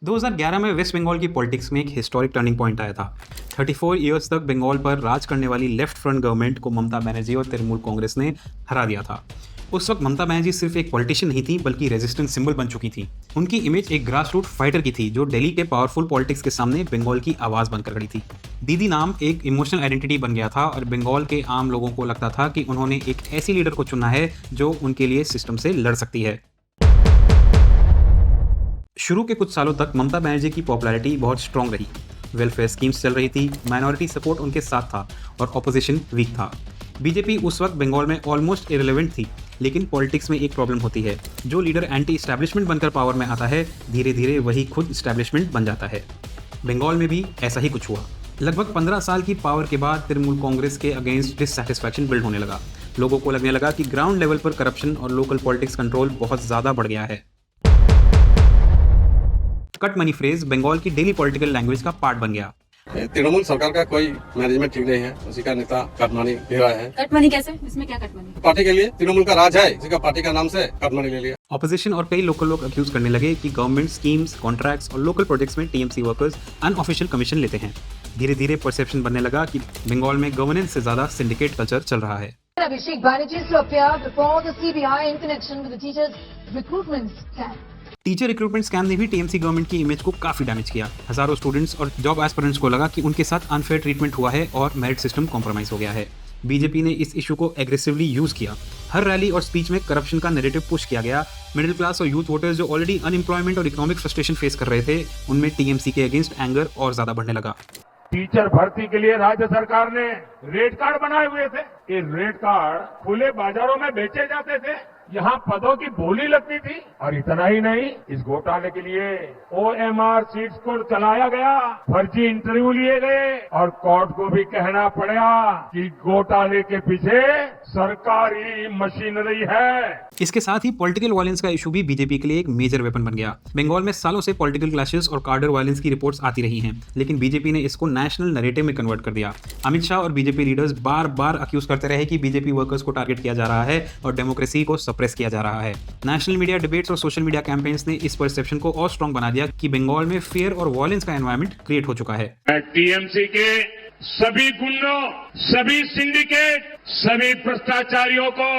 2011 में वेस्ट बंगाल की पॉलिटिक्स में एक हिस्टोरिक टर्निंग पॉइंट आया था। 34 इयर्स तक बंगाल पर राज करने वाली लेफ्ट फ्रंट गवर्नमेंट को ममता बनर्जी और तृणमूल कांग्रेस ने हरा दिया था। उस वक्त ममता बनर्जी सिर्फ एक पॉलिटिशियन नहीं थी बल्कि रेजिस्टेंस सिंबल बन चुकी थी। उनकी इमेज एक ग्रास रूट फाइटर की थी जो दिल्ली के पावरफुल पॉलिटिक्स के सामने बंगाल की आवाज बनकर खड़ी थी। दीदी नाम एक इमोशनल आइडेंटिटी बन गया था और बंगाल के आम लोगों को लगता था कि उन्होंने एक ऐसी लीडर को चुना है जो उनके लिए सिस्टम से लड़ सकती है। शुरू के कुछ सालों तक ममता बनर्जी की पॉपुलैरिटी बहुत स्ट्रांग रही। वेलफेयर स्कीम्स चल रही थी, माइनॉरिटी सपोर्ट उनके साथ था और ऑपोजिशन वीक था। बीजेपी उस वक्त बंगाल में ऑलमोस्ट इरेलेवेंट थी, लेकिन पॉलिटिक्स में एक प्रॉब्लम होती है, जो लीडर एंटी एस्टैब्लिशमेंट बनकर पावर में आता है धीरे धीरे वही खुद एस्टैब्लिशमेंट बन जाता है। बंगाल में भी ऐसा ही कुछ हुआ। लगभग 15 साल की पावर के बाद तृणमूल कांग्रेस के अगेंस्ट डिससैटिस्फैक्शन बिल्ड होने लगा। लोगों को लगने लगा कि ग्राउंड लेवल पर करप्शन और लोकल पॉलिटिक्स कंट्रोल बहुत ज़्यादा बढ़ गया है। कट मनी फ्रेज बंगाल की डेली पॉलिटिकल लैंग्वेज का पार्ट बन गया। तृणमूल सरकार का कोई मैनेजमेंट ठीक नहीं है, उसी का नेता कटमनी ले रहा है। कटमनी कैसे? इसमें क्या कटमनी? पार्टी के लिए तृणमूल का राज है, इसी का पार्टी का नाम से कटमनी ले लिया। ऑपोजिशन और कई लोकल लोग अक्यूज करने लगे कि गवर्नमेंट स्कीम्स, कॉन्ट्रैक्ट्स और लोकल प्रोजेक्ट्स में टीएमसी वर्कर्स अनऑफिशियल कमीशन लेते हैं। धीरे धीरे परसेप्शन बनने लगा कि बंगाल में गवर्नेंस से ज्यादा सिंडिकेट कल्चर चल रहा है। Abhishek Banerjee to appear before the CBI in connection with the teachers' recruitment scam. Teacher recruitment scam ने भी टीएमसी गवर्नमेंट की इमेज को काफी डैमेज किया। हजारों स्टूडेंट्स और जॉब एस्पिरेंट्स को लगा कि उनके साथ अनफेयर ट्रीटमेंट हुआ है और मेरिट सिस्टम कॉम्प्रोमाइज हो गया है। बीजेपी ने इस इशू को एग्रेसिवली यूज किया। हर रैली और स्पीच में करप्शन का नैरेटिव पुश किया गया। मिडिल क्लास और यूथ वोटर्स जो ऑलरेडी अनएम्प्लॉयमेंट और इकोनॉमिक फ्रस्ट्रेशन फेस कर रहे थे, उनमें टीएमसी के अगेंस्ट एंगर और ज्यादा बढ़ने लगा। टीचर भर्ती के लिए राज्य सरकार ने रेड कार्ड बनाए हुए थे। ये रेड कार्ड खुले बाजारों में बेचे जाते थे, यहाँ पदों की बोली लगती थी। और इतना ही नहीं, इस घोटाले के लिए ओएमआर सीट्स को चलाया गया, फर्जी इंटरव्यू लिए गए और कोर्ट को भी कहना पड़ा कि घोटाले के पीछे सरकारी मशीनरी है। इसके साथ ही पॉलिटिकल वायलेंस का इशू भी बीजेपी के लिए एक मेजर वेपन बन गया। बंगाल में सालों से पॉलिटिकल क्लैशेस और कार्डर वायलेंस की रिपोर्ट्स आती रही हैं, लेकिन बीजेपी ने इसको नेशनल नैरेटिव में कन्वर्ट कर दिया। अमित शाह और बीजेपी लीडर्स बार बार अक्यूज करते रहे कि बीजेपी वर्कर्स को टारगेट किया जा रहा है और डेमोक्रेसी को सप्रेस किया जा रहा है। नेशनल मीडिया डिबेट्स और सोशल मीडिया कैंपेन्स ने इस परसेप्शन को और स्ट्रॉन्ग बना दिया कि बंगाल में फियर और वायलेंस का एनवायरनमेंट क्रिएट हो चुका है। टीएमसी के सभी गुंडों, सभी सिंडिकेट, सभी भ्रष्टाचारियों को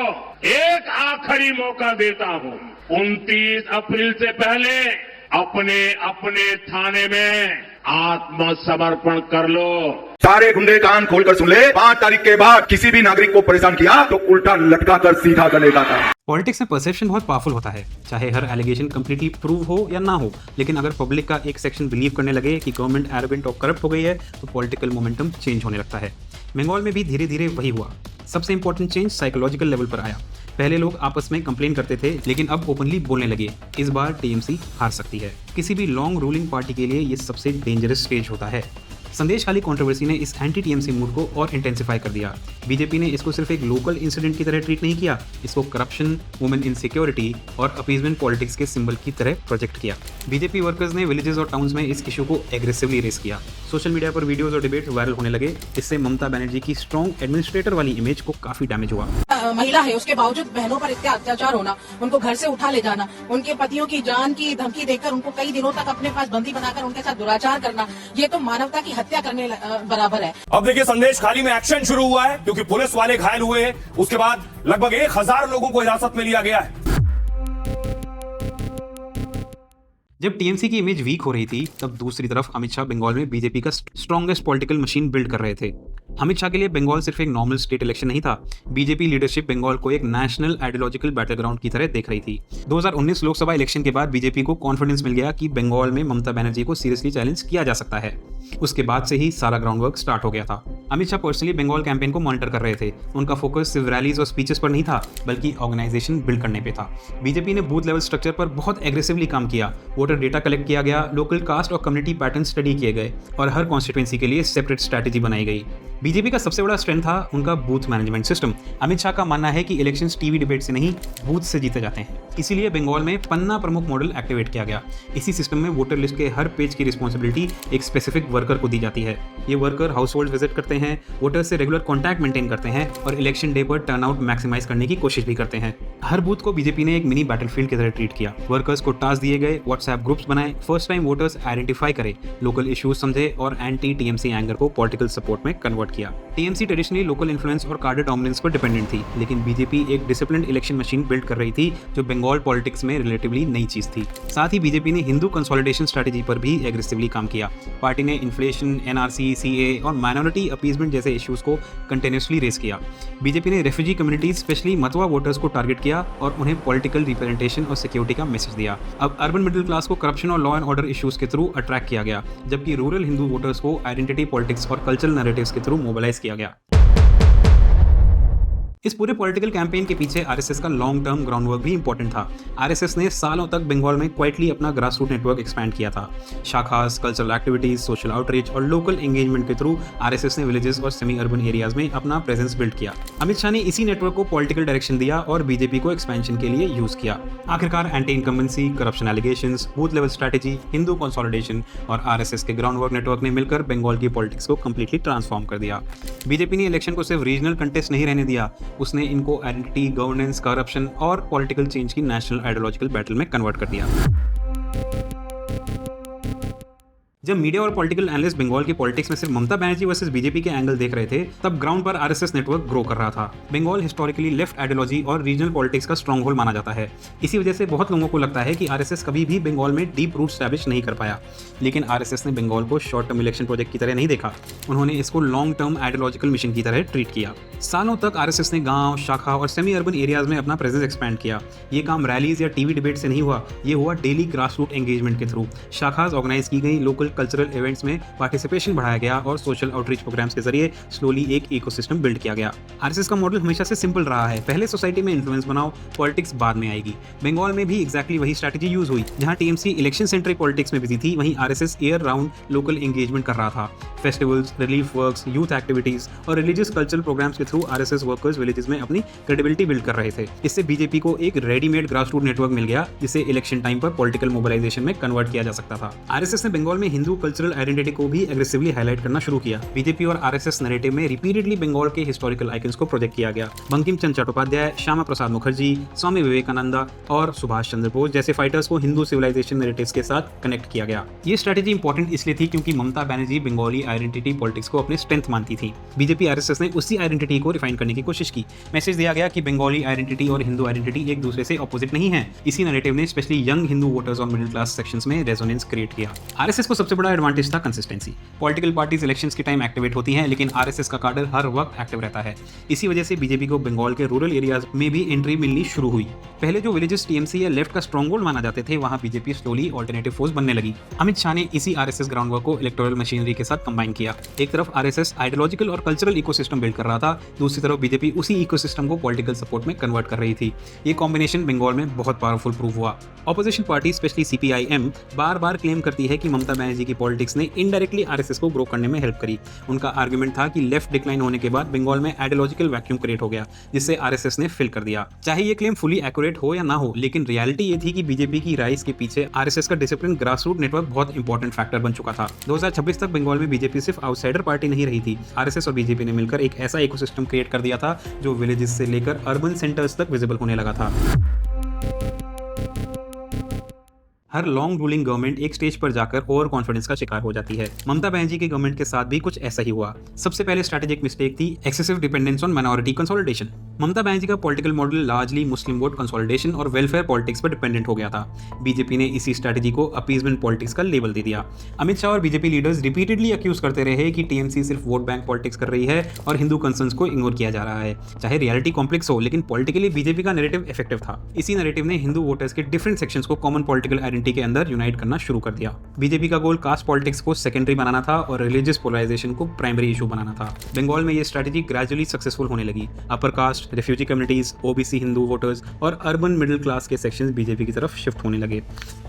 एक आखिरी मौका देता हूं। 29 अप्रैल से पहले अपने अपने थाने में आत्मसमर्पण कर लो। सारे गुंडे कान खोलकर सुन ले, 5 तारीख के बाद किसी भी नागरिक को परेशान किया तो उल्टा लटका कर सीधा गले लगाता। पॉलिटिक्स में परसेप्शन बहुत पावरफुल होता है, चाहे हर एलिगेशन कंप्लीटली प्रूव हो या ना हो, लेकिन अगर पब्लिक का एक सेक्शन बिलीव करने लगे कि गवर्नमेंट एरोगेंट और करप्ट हो गई है तो पॉलिटिकल मोमेंटम चेंज होने लगता है। बंगाल में भी धीरे धीरे वही हुआ। सबसे इंपॉर्टेंट चेंज साइकोलॉजिकल लेवल पर आया। पहले लोग आपस में कंप्लेन करते थे, लेकिन अब ओपनली बोलने लगे। इस बार टीएमसी हार सकती है। किसी भी लॉन्ग रूलिंग पार्टी के लिए ये सबसे डेंजरस स्टेज होता है। संदेश खाली कंट्रोवर्सी ने इस एंटी टीएमसी मूड को और इंटेंसिफाई कर दिया। बीजेपी ने इसको सिर्फ एक लोकल इंसिडेंट की तरह ट्रीट नहीं किया, इसको करप्शन, वुमेन इनसिक्योरिटी और अपीजमेंट पॉलिटिक्स के सिंबल की तरह प्रोजेक्ट किया। बीजेपी वर्कर्स ने विलेजेस और टाउन्स में इस इशू को एग्रेसिवली रेस किया। सोशल मीडिया पर वीडियोस और डिबेट वायरल होने लगे। इससे ममता बनर्जी की स्ट्रॉन्ग एडमिनिस्ट्रेटर वाली इमेज को काफी डैमेज हुआ। महिला है, उसके बावजूद बहनों पर इतना अत्याचार होना, उनको घर से उठा ले जाना, उनके पतियों की जान की धमकी देकर उनको कई दिनों तक अपने पास बंदी बनाकर उनके साथ दुराचार करना, ये तो मानवता की हत्या करने बराबर है। अब देखिए संदेश खाली में एक्शन शुरू हुआ है क्योंकि पुलिस वाले घायल हुए हैं। उसके बाद लगभग 1000 लोगों को हिरासत में लिया गया है। जब टीएमसी की इमेज वीक हो रही थी, तब दूसरी तरफ अमित शाह बंगाल में बीजेपी का स्ट्रॉन्गेस्ट पॉलिटिकल मशीन बिल्ड कर रहे थे। अमित शाह के लिए बंगाल सिर्फ एक नॉर्मल स्टेट इलेक्शन नहीं था। बीजेपी लीडरशिप बंगाल को एक नेशनल आइडियोलॉजिकल बैटलग्राउंड की तरह देख रही थी। 2019 लोकसभा इलेक्शन के बाद बीजेपी को कॉन्फिडेंस मिल गया कि बंगाल में ममता बनर्जी को सीरियसली चैलेंज किया जा सकता है। उसके बाद से ही सारा ग्राउंड वर्क स्टार्ट हो गया था। अमित शाह पर्सनली बंगाल कैंपेन को मॉनिटर कर रहे थे। उनका फोकस सिर्फ रैलीज और स्पीचेस पर नहीं था, बल्कि ऑर्गेनाइजेशन बिल्ड करने पे था। बीजेपी ने बूथ लेवल स्ट्रक्चर पर बहुत एग्रेसिवली काम किया। वोटर डेटा कलेक्ट किया गया, लोकल कास्ट और कम्युनिटी पैटर्न स्टडी किए गए और हर कॉन्स्टिट्यूएंसी के लिए सेपरेट स्ट्रैटेजी बनाई गई। बीजेपी का सबसे बड़ा स्ट्रेंथ था उनका booth management system. Amit Shah का मानना है कि इलेक्शंस टीवी डिबेट से नहीं बूथ से जीते जाते हैं, इसीलिए बंगाल में पन्ना प्रमुख मॉडल एक्टिवेट किया गया। इसी सिस्टम में वोटर लिस्ट के हर पेज की रिस्पॉन्सिबिलिटी एक स्पेसिफिक वर्कर को दी जाती है। ये वर्कर हाउस होल्ड विजिट करते हैं, वोटर से रेगुलर कॉन्टैक्ट मेंटेन करते हैं और इलेक्शन डे पर टर्नआउट मैक्सिमाइज करने की कोशिश भी करते हैं। हर बूथ को बीजेपी ने एक मिनी बैटलफील्ड की तरह ट्रीट किया। वर्कर्स को टास्क दिए गए, व्हाट्सएप ग्रुप्स बनाए, फर्स्ट टाइम वोटर्स आइडेंटिफाई करे, लोकल इश्यूज समझे और एंटी टीएमसी एंगर को पॉलिटिकल सपोर्ट में कन्वर्ट किया। टीएमसी ट्रेडिशनली लोकल इन्फ्लुएंस और कार्डर डोमिनेंस पर डिपेंडेंट थी, लेकिन बीजेपी एक डिसिप्लिन्ड इलेक्शन मशीन बिल्ड कर रही थी जो बंगाल पॉलिटिक्स में रिलेटिवली नई चीज थी। साथ ही बीजेपी ने हिंदू कंसोलिडेशन स्ट्रेटेजी पर भी एग्रेसिवली काम किया। पार्टी ने इन्फ्लेशन, एनआरसी, सीए और माइनॉरिटी अपीजमेंट जैसे इश्यूज को कंटिन्यूसली रेस किया। बीजेपी ने रेफ्यूजी कम्युनिटीज स्पेशली मतवा वोटर्स को टारगेट किया और उन्हें पॉलिटिकल रिप्रेजेंटेशन और सिक्योरिटी का मैसेज दिया। अब अर्बन मिडिल क्लास को करप्शन और लॉ एंड ऑर्डर इश्यूज के थ्रू अट्रैक्ट किया गया, जबकि रूरल हिंदू वोटर्स को आइडेंटिटी पॉलिटिक्स और कल्चरल नैरेटिव्स के थ्रू मोबिलाइज किया गया। इस पूरे पॉलिटिकल कैंपेन के पीछे आरएसएस का लॉन्ग टर्म ग्राउंड वर्क भी इंपॉर्टेंट था। आरएसएस ने सालों तक बंगाल में क्वाइटली अपना ग्रास रूट नेटवर्क एक्सपैंड किया था। शाखास, कल्चरल एक्टिविटीज, सोशल आउटरीच और लोकल एंगेजमेंट के थ्रू आरएसएस ने विलेजेस और सेमी अर्बन एरियाज में अपना प्रेजेंस बिल्ड किया। अमित शाह ने इसी नेटवर्क को पॉलिटिकल डायरेक्शन दिया और बीजेपी को एक्सपेंशन के लिए यूज किया। आखिरकार anti incumbency, corruption allegations, booth level strategy, Hindu consolidation और आरएसएस के ग्राउंड वर्क नेटवर्क ने मिलकर बंगाल की पॉलिटिक्स को कंप्लीटली ट्रांसफॉर्म कर दिया। बीजेपी ने इलेक्शन को सिर्फ रीजनल कंटेस्ट नहीं रहने दिया, उसने इनको आइडेंटिटी, गवर्नेंस, करप्शन और पॉलिटिकल चेंज की नेशनल आइडियोलॉजिकल बैटल में कन्वर्ट कर दिया। जब मीडिया और पॉलिटिकल एनालिस्ट बंगाल की पॉलिटिक्स में सिर्फ ममता बनर्जी वर्सेस बीजेपी के एंगल देख रहे थे, तब ग्राउंड पर आरएसएस नेटवर्क ग्रो कर रहा था। बंगाल हिस्टोरिकली लेफ्ट आइडियोलॉजी और रीजनल पॉलिटिक्स का स्ट्रॉन्ग होल्ड माना जाता है। इसी वजह से बहुत लोगों को लगता है कि आरएसएस कभी भी बंगाल में डीप रूट स्टैब्लिश नहीं कर पाया। लेकिन आरएसएस ने बंगाल को शॉर्ट टर्म इलेक्शन प्रोजेक्ट की तरह नहीं देखा, उन्होंने इसको लॉन्ग टर्म आइडियोलॉजिकल मिशन की तरह ट्रीट किया। सालों तक आरएसएस ने गांव, शाखा और सेमी अर्बन एरियाज में अपना प्रेजेंस एक्सपैंड किया। ये काम रैलीज या टीवी डिबेट से नहीं हुआ, ये हुआ डेली ग्रास रूट एंगेजमेंट के थ्रू। शाखास ऑर्गेनाइज की गई, लोकल कल्चरल इवेंट्स में पार्टिसिपेशन बढ़ाया गया और सोशल आउटरीच प्रोग्राम्स के जरिए स्लोली एक इकोसिस्टम बिल्ड किया गया। आरएसएस का मॉडल हमेशा से सिंपल रहा है, पहले सोसाइटी में इन्फ्लुएंस बनाओ, पॉलिटिक्स बाद में आएगी। बंगाल में भी एग्जैक्टली वही स्ट्रैटेजी यूज हुई। जहां टीएमसी इलेक्शन सेंट्रिक पॉलिटिक्स में बिजी थी, वहीं RSS year round local engagement कर रहा था। Festivals, relief works, youth activities और रिलीजियस कल्चरल प्रोग्राम्स के थ्रू आरएसएस वर्कर्स विलेजेस में अपनी क्रेडिबिलिटी बिल्ड कर रहे थे। इससे बीजेपी को एक रेडीमेड ग्रास रूट नेटवर्क मिल गया, जिसे इलेक्शन टाइम पर पॉलिटिकल मोबिलाइजेशन में कन्वर्ट किया जा सकता था। आरएसएस ने बंगाल में हिंदू कल्चरल आइडेंटिटी को भी एग्रेसिवली हाईलाइट करना शुरू किया। बीजेपी और आरएसएस नैरेटिव में रिपीटेडली बंगाल के हिस्टोरिकल आइकन्स को प्रोजेक्ट किया गया। बंकिम चंद्र चट्टोपाध्याय, श्यामा प्रसाद मुखर्जी, स्वामी विवेकानंद और सुभाष चंद्र बोस जैसे फाइटर्स को हिंदू सिविलाइजेशन नैरेटिव्स के साथ कनेक्ट किया गया। ये स्ट्रेटेजी इंपॉर्टेंट इसलिए थी क्योंकि ममता बनर्जी बंगाली आइडेंटिटी पॉलिटिक्स को अपने स्ट्रेंथ मानती थी। बीजेपी आरएसएस ने उसी आइडेंटिटी को रिफाइन करने की कोशिश की। मैसेज दिया गया कि बंगाली आइडेंटिटी और हिंदू आइडेंटिटी एक दूसरे से ऑपोजिट नहीं है। इसी नैरेटिव ने स्पेशली यंग हिंदू वोटर्स और मिडिल क्लास सेक्शंस में रेजोनेंस क्रिएट किया। आरएसएस को सबसे बड़ा एडवांटेज था कंसिस्टेंसी। पॉलिटिकल पार्टीज इलेक्शंस के टाइम एक्टिवेट होती हैं, लेकिन आरएसएस का कार्डर हर वक्त एक्टिव रहता है। इसी वजह से बीजेपी को बंगाल के रूरल एरियाज में भी एंट्री मिलनी शुरू हुई। पहले जो विलेजेस टीएमसी या लेफ्ट का स्ट्रॉन्ग होल्ड माना जाते थे, वहां बीजेपी स्लोली ऑल्टरनेटिव फोर्स बनने लगी। अमित शाह ने इसी आरएसएस ग्राउंड वर्क को इलेक्टोरल मशीनरी के साथ कंबाइन किया। एक तरफ आरएसएस आइडियोलॉजिकल और कल्चरल इकोसिस्टम बिल्ड कर रहा था, दूसरी तरफ बीजेपी उसी इकोसिस्टम को पॉलिटिकल सपोर्ट में कन्वर्ट कर रही थी। ये कॉम्बिनेशन बंगाल में बहुत पावरफुल प्रूव हुआ। ऑपोजिशन पार्टी स्पेशली सीपीआईएम बार बार क्लेम करती है कि ममता बनर्जी की पॉलिटिक्स ने इनडायरेक्टली आरएसएस को ग्रो करने में हेल्प करी। उनका आर्गुमेंट था कि लेफ्ट डिक्लाइन होने के बाद बंगाल में आइडियोलॉजिकल वैक्यूम क्रिएट हो गया, जिससे आरएसएस ने फिल कर दिया। चाहे ये क्लेम फुली एक्यूरेट हो या ना हो, लेकिन रियलिटी ये थी कि बीजेपी की राइज के पीछे आरएसएस का डिसिप्लिन ग्रास रूट नेटवर्क बहुत इंपॉर्टेंट फैक्टर बन चुका था। 2026 तक बंगाल में बीजेपी सिर्फ आउटसाइडर पार्टी नहीं रही थी। आरएसएस और बीजेपी ने मिलकर एक ऐसा इकोसिस्टम क्रिएट कर दिया था जो विलेजेस से लेकर अर्बन सेंटर्स तक विजिबल होने लगा था। हर लॉन्ग रूलिंग गवर्नमेंट एक स्टेज पर जाकर ओवर कॉन्फिडेंस का शिकार हो जाती है। ममता बनर्जी की गवर्नमेंट के साथ भी कुछ ऐसा ही हुआ। सबसे पहले स्ट्रैटेजिक मिस्टेक थी excessive dependence on minority consolidation. Mamata Banerjee का political model largely Muslim vote consolidation और वेलफेयर पॉलिटिक्स पर डिपेंडेंट हो गया था। बीजेपी ने इसी स्ट्रैटेजी को अपीजमेंट पॉलिटिक्स का लेबल दे दिया। अमित शाह और बीजेपी लीडर्स रिपीटेडली अक्यूज करते रहे कि टीएमसी सिर्फ वोट बैंक पॉलिटिक्स कर रही है और हिंदू कंसर्न्स को इग्नोर किया जा रहा है। चाहे रियलिटी कॉम्प्लेक्स हो, लेकिन पॉलिटिकली बीजेपी का नैरेटिव इफेक्टिव था। इसी नैरेटिव ने हिंदू वोटर्स के डिफरेंट सेक्शंस को कॉमन पॉलिटिकल आइडेंटिटी कम्युनिटी के अंदर यूनाइट करना शुरू कर दिया। बीजेपी का गोल कास्ट पॉलिटिक्स को सेकेंडरी बनाना था और रिलीजियस पोलराइजेशन को प्राइमरी इशू बनाना था। बंगाल में ये स्ट्रैटेजी ग्रेजुअली सक्सेसफुल होने लगी। Upper caste, refugee communities, OBC Hindu voters और अर्बन मिडिल क्लास के सेक्शंस बीजेपी की तरफ शिफ्ट होने लगे।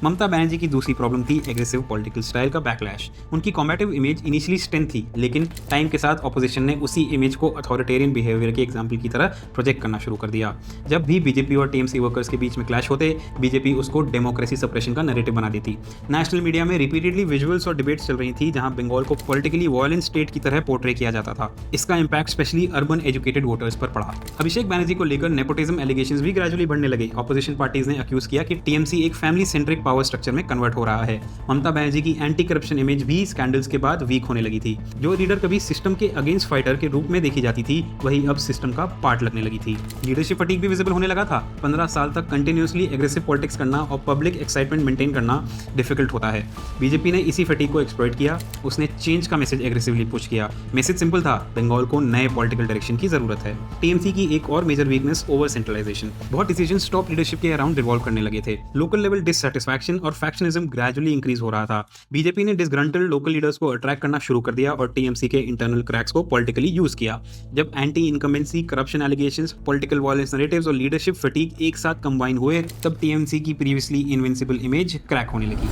ममता बनर्जी की दूसरी प्रॉब्लम थी एग्रेसिव पॉलिटिकल स्टाइल का बैकलैश। उनकी कॉम्बैटिव इमेज इनिशियली स्ट्रेंथ थी, लेकिन टाइम के साथ ऑपोजिशन ने उसी इमेज को अथॉरिटेरियन बिहेवियर के एग्जाम्पल की तरह प्रोजेक्ट करना शुरू कर दिया। जब भी बीजेपी और टीएमसी वर्कर्स के बीच में क्लैश होते, बीजेपी उसको डेमोक्रेसी सप्रेशन का नैरेटिव बना देती। नेशनल मीडिया में रिपीटेडली विजुअल्स और डिबेट्स चल रही थी जहां बंगाल को पॉलिटिकली वायलेंट स्टेट की तरह पोर्ट्रे किया जाता था। इसका impact specially urban educated voters पर पड़ा। अभिषेक बैनर्जी को लेकर नेपोटिज्म एलिगेशंस भी ग्रेजुअली बढ़ने लगे। ऑपोजिशन पार्टीज ने अक्यूज किया कि टीएमसी एक फैमिली सेंट्रिक पावर स्ट्रक्चर में कन्वर्ट हो रहा है। ममता बनर्जी की एंटी करप्शन इमेज भी स्कैंडल्स के बाद वीक होने लगी थी। जो लीडर कभी सिस्टम के अगेंस्ट फाइटर के रूप में देखी जाती थी, वही अब सिस्टम का पार्ट लगने लगी थी। लीडरशिप फटीग भी विजिबल होने लगा था। 15 साल तक कंटिन्यूअसली एग्रेसिव पॉलिटिक्स करना और पब्लिक एक्साइटमेंट मेंटेन करना डिफिकल्ट होता है। बीजेपी ने इसी फटीग को एक्सप्लॉइट किया। उसने चेंज का मैसेज एग्रेसिवली पुश किया। मैसेज सिंपल था, बंगाल को नए पॉलिटिकल डायरेक्शन की जरूरत है। टीएमसी की एक और मेजर वीकनेस ओवर सेंट्रलाइजेशन। बहुत डिसीजंस टॉप लीडरशिप के अराउंड रिवॉल्व करने लगे थे। लोकल लेवल डिससैटिस्फैक्शन और फैक्शनिज्म ग्रेजुअली इंक्रीज हो रहा था। बीजेपी ने डिसग्रंटल्ड लोकल लीडर्स को अट्रैक्ट करना शुरू कर दिया और टीएमसी के इंटरनल क्रैक्स को पॉलिटिकली यूज किया। जब anti incumbency, corruption allegations, political violence narratives और लीडरशिप फटीग एक साथ कंबाइन हुए, तब टीएमसी की प्रीवियसली इनविंसिबल इमेज क्रैक होने लगी।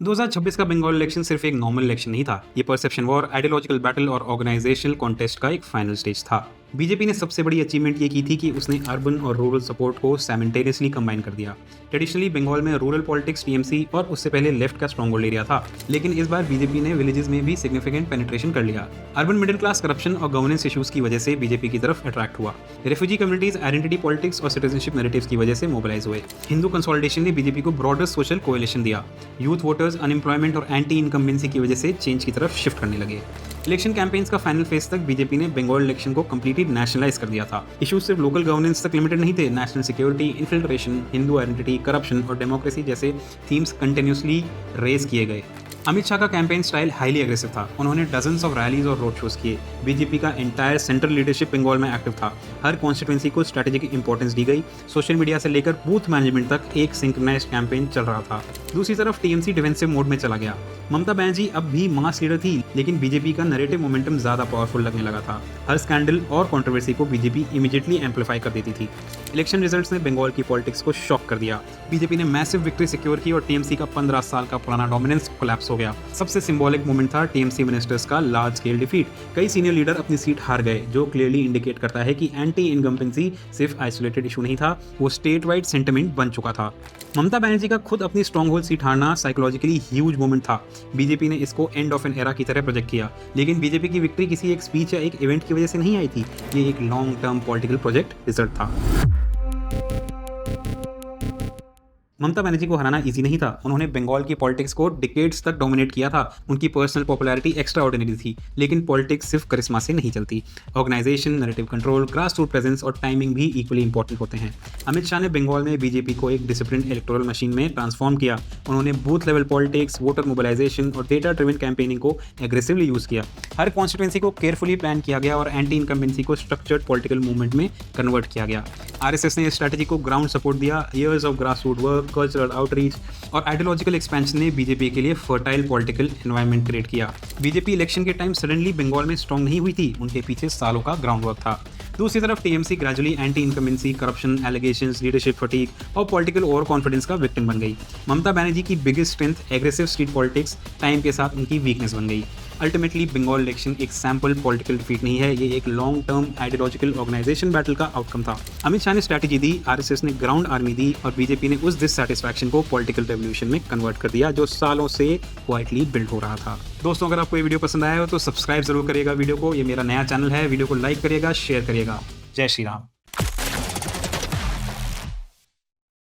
2026 का बंगाल इलेक्शन सिर्फ एक नॉर्मल इलेक्शन नहीं था। ये परसेप्शन वॉर, आइडियोलॉजिकल बैटल और ऑर्गेनाइजेशनल कॉन्टेस्ट का एक फाइनल स्टेज था। बीजेपी ने सबसे बड़ी अचीवमेंट ये की थी कि उसने अर्बन और रूरल सपोर्ट को साइमल्टेनियसली कंबाइन कर दिया। ट्रेडिशनली बंगाल में रूरल पॉलिटिक्स टीएमसी और उससे पहले लेफ्ट का स्ट्रॉन्ग होल्ड एरिया था, लेकिन इस बार बीजेपी ने विलेजेस में भी सिग्निफिकेंट पेनिट्रेशन कर लिया। अर्बन मिडिल क्लास करप्शन और गवर्नेंस इश्यूज की वजह से बीजेपी की तरफ अट्रैक्ट हुआ। रिफ्यूजी कम्युनिटीज आइडेंटिटी पॉलिटिक्स और सिटीजनशिप नैरेटिव्स की वजह से मोबिलाइज हुए। हिंदू कंसोलिडेशन ने बीजेपी को ब्रॉडर सोशल कोएलिशन दिया। यूथ वोटर्स अनएम्प्लॉयमेंट और एंटी इनकम्बेंसी की वजह से चेंज की तरफ शिफ्ट करने लगे। इलेक्शन कैंपेन्स का फाइनल फेज तक बीजेपी ने बंगाल इलेक्शन को कंप्लीटली नेशनलाइज कर दिया था। इश्यूज सिर्फ लोकल गवर्नेंस तक लिमिटेड नहीं थे। National security, infiltration, Hindu identity, corruption और डेमोक्रेसी जैसे थीम्स कंटिन्यूसली रेज किए गए। अमित शाह का कैंपेन स्टाइल हाईली एग्रेसिव था। उन्होंने डजन्स ऑफ रैलीज और रोड शोज किए। बीजेपी का एंटायर सेंट्रल लीडरशिप बंगाल में एक्टिव था। हर कॉन्स्टिट्यूंसी को स्ट्रैटेजिक इंपॉर्टेंस दी गई। सोशल मीडिया से लेकर बूथ मैनेजमेंट तक एक सिंक्रोनाइज्ड कैंपेन चल रहा था। दूसरी तरफ टीएमसी डिफेंसिव मोड में चला गया। ममता बनर्जी अब भी मास लीडर थी, लेकिन बीजेपी का नैरेटिव मोमेंटम ज्यादा पावरफुल लगने लगा था। हर स्कैंडल और कंट्रोवर्सी को बीजेपी इमीडिएटली एम्पलीफाई कर देती थी। इलेक्शन रिजल्ट्स ने बंगाल की पॉलिटिक्स को शॉक कर दिया। बीजेपी ने मैसिव विक्ट्री सिक्योर की और टीएमसी का 15 साल का पुराना डोमिनेंस कोलैप्स हो गया। सबसे सिंबॉलिक मोमेंट था टीएमसी मिनिस्टर्स का लार्ज स्केल डिफीट। कई सीनियर लीडर अपनी सीट हार गए, जो क्लियरली इंडिकेट करता है कि एंटी इनकम्बेंसी सिर्फ आइसोलेटेड इशू नहीं था, वो स्टेट वाइड सेंटिमेंट बन चुका था। ममता बनर्जी का खुद अपनी स्ट्रॉन्ग होल्ड सीट हारना साइकोलॉजिकली ह्यूज मोमेंट था। बीजेपी ने इसको एंड ऑफ एन एरा की तरह प्रोजेक्ट किया, लेकिन बीजेपी की विक्ट्री किसी एक स्पीच या एक इवेंट की वजह से नहीं आई थी। ये एक long term political project result था। ममता बनर्जी को हराना इजी नहीं था। उन्होंने बंगाल की पॉलिटिक्स को डिकेड्स तक डोमिनेट किया था। उनकी पर्सनल पॉपुलैरिटी एक्स्ट्रा ऑर्डिनरी थी, लेकिन पॉलिटिक्स सिर्फ करिश्मा से नहीं चलती। Organisation, narrative control, grass root presence और टाइमिंग भी इक्वली इंपॉर्टेंट होते हैं। अमित शाह ने बंगाल में बीजेपी को एक डिसिप्लिन इलेक्टोरल मशीन में ट्रांसफॉर्म किया। उन्होंने booth level politics, voter mobilisation और डेटा ड्रिवन कैंपेनिंग को एग्रेसिवली यूज किया। हर कॉन्स्टिट्यूंसी को केयरफुली प्लान किया गया और एंटी इनकम्बेंसी को स्ट्रक्चर्ड पॉलिटिकल मूवमेंट में कन्वर्ट किया गया। आरएसएस ने इस स्ट्रैटेजी को ग्राउंड सपोर्ट दिया। Years of grass root work, cultural outreach और आइडियोलॉजिकल एक्सपेंशन ने बीजेपी के लिए फर्टाइल पॉलिटिकल एनवायरनमेंट क्रिएट किया। बीजेपी इलेक्शन के टाइम सडनली बंगाल में स्ट्रांग नहीं हुई थी, उनके पीछे सालों का ग्राउंड वर्क था। दूसरी तरफ TMC gradually anti incumbency, corruption allegations, leadership fatigue और पॉलिटिकल ओवर कॉन्फिडेंस का विक्टिम बन गई। ममता बनर्जी की biggest strength aggressive street politics time के साथ उनकी वीकनेस बन गई। अल्टीमेटली बंगाल इलेक्शन एक सैम्पल पॉलिटिकल डिफीट नहीं है, ये एक long term ideological organisation battle का आउटकम था। अमित शाह ने स्ट्रैटेजी दी, आरएसएस ने ग्राउंड आर्मी दी और बीजेपी ने उस डिससैटिस्फैक्शन को पॉलिटिकल रेवोल्यूशन में कन्वर्ट कर दिया जो सालों से क्वाइटली बिल्ड हो रहा था। दोस्तों, अगर आपको ये वीडियो पसंद आया हो तो सब्सक्राइब जरूर करिएगा वीडियो को। ये मेरा नया चैनल है, वीडियो को लाइक करिएगा, शेयर करिएगा। जय श्री राम।